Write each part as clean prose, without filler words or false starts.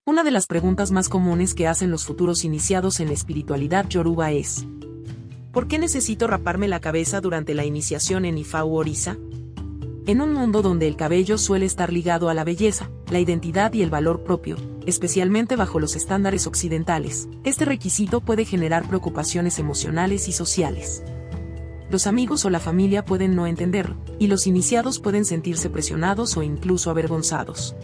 Una de las preguntas más comunes que hacen los futuros iniciados en la espiritualidad yoruba es: ¿por qué necesito raparme la cabeza durante la iniciación en Ifa u Orisa? En un mundo donde el cabello suele estar ligado a la belleza, la identidad y el valor propio, especialmente bajo los estándares occidentales, este requisito puede generar preocupaciones emocionales y sociales. Los amigos o la familia pueden no entenderlo, y los iniciados pueden sentirse presionados o incluso avergonzados.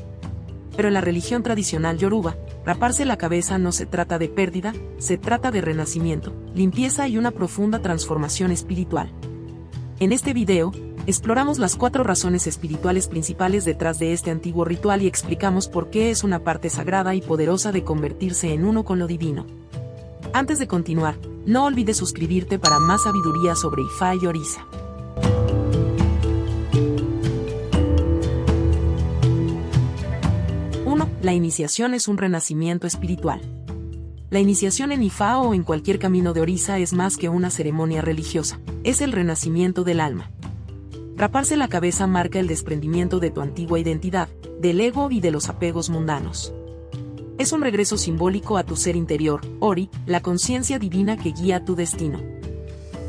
Pero en la religión tradicional yoruba, raparse la cabeza no se trata de pérdida, se trata de renacimiento, limpieza y una profunda transformación espiritual. En este video, exploramos las 4 razones espirituales principales detrás de este antiguo ritual y explicamos por qué es una parte sagrada y poderosa de convertirse en uno con lo divino. Antes de continuar, no olvides suscribirte para más sabiduría sobre Ifa y Orisa. 1. La iniciación es un renacimiento espiritual. La iniciación en Ifa o en cualquier camino de Orisa es más que una ceremonia religiosa, es el renacimiento del alma. Raparse la cabeza marca el desprendimiento de tu antigua identidad, del ego y de los apegos mundanos. Es un regreso simbólico a tu ser interior, Ori, la conciencia divina que guía tu destino.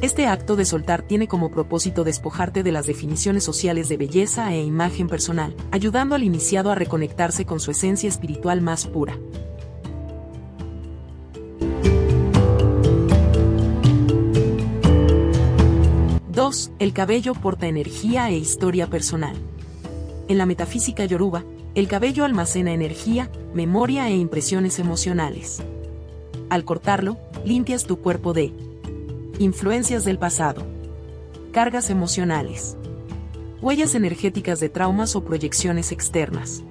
Este acto de soltar tiene como propósito despojarte de las definiciones sociales de belleza e imagen personal, ayudando al iniciado a reconectarse con su esencia espiritual más pura. 2. El cabello porta energía e historia personal. En la metafísica yoruba, el cabello almacena energía, memoria e impresiones emocionales. Al cortarlo, limpias tu cuerpo de influencias del pasado, cargas emocionales, huellas energéticas de traumas o proyecciones externas.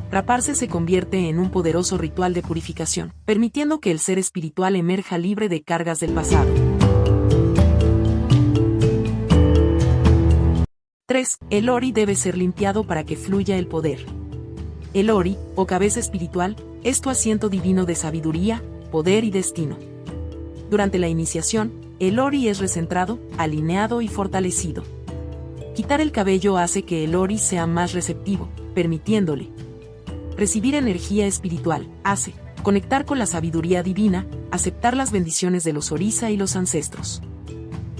Raparse se convierte en un poderoso ritual de purificación, permitiendo que el ser espiritual emerja libre de cargas del pasado. 3. El Ori debe ser limpiado para que fluya el poder. El Ori, o cabeza espiritual, es tu asiento divino de sabiduría, poder y destino. Durante la iniciación, el Ori es recentrado, alineado y fortalecido. Quitar el cabello hace que el Ori sea más receptivo, permitiéndole recibir energía espiritual, hace conectar con la sabiduría divina, aceptar las bendiciones de los Orisa y los ancestros.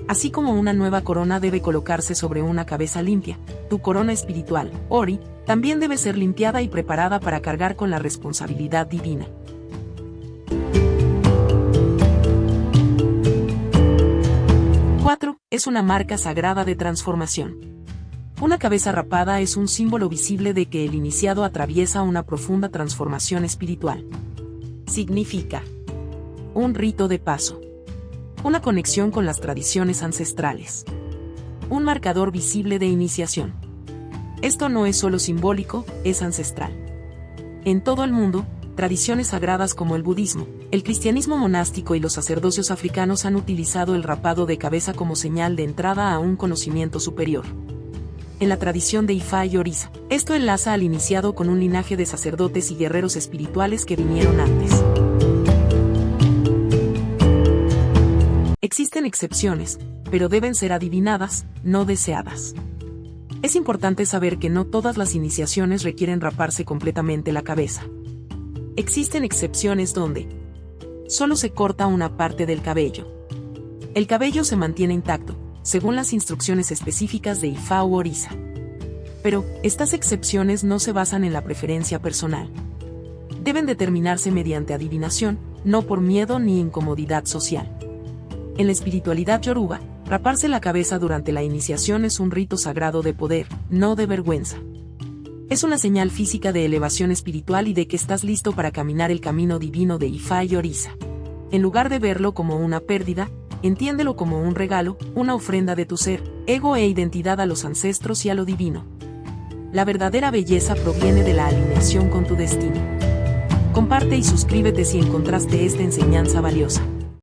Así como una nueva corona debe colocarse sobre una cabeza limpia, tu corona espiritual, Ori, también debe ser limpiada y preparada para cargar con la responsabilidad divina. 4. Es una marca sagrada de transformación. Una cabeza rapada es un símbolo visible de que el iniciado atraviesa una profunda transformación espiritual. Significa un rito de paso, una conexión con las tradiciones ancestrales, un marcador visible de iniciación. Esto no es solo simbólico, es ancestral. En todo el mundo, tradiciones sagradas como el budismo, el cristianismo monástico y los sacerdocios africanos han utilizado el rapado de cabeza como señal de entrada a un conocimiento superior. En la tradición de Ifa y Orisa, esto enlaza al iniciado con un linaje de sacerdotes y guerreros espirituales que vinieron antes. Existen excepciones, pero deben ser adivinadas, no deseadas. Es importante saber que no todas las iniciaciones requieren raparse completamente la cabeza. Existen excepciones donde solo se corta una parte del cabello. El cabello se mantiene intacto, según las instrucciones específicas de Ifa u Orisa. Pero, estas excepciones no se basan en la preferencia personal. Deben determinarse mediante adivinación, no por miedo ni incomodidad social. En la espiritualidad yoruba, raparse la cabeza durante la iniciación es un rito sagrado de poder, no de vergüenza. Es una señal física de elevación espiritual y de que estás listo para caminar el camino divino de Ifa y Orisa. En lugar de verlo como una pérdida, entiéndelo como un regalo, una ofrenda de tu ser, ego e identidad a los ancestros y a lo divino. La verdadera belleza proviene de la alineación con tu destino. Comparte y suscríbete si encontraste esta enseñanza valiosa.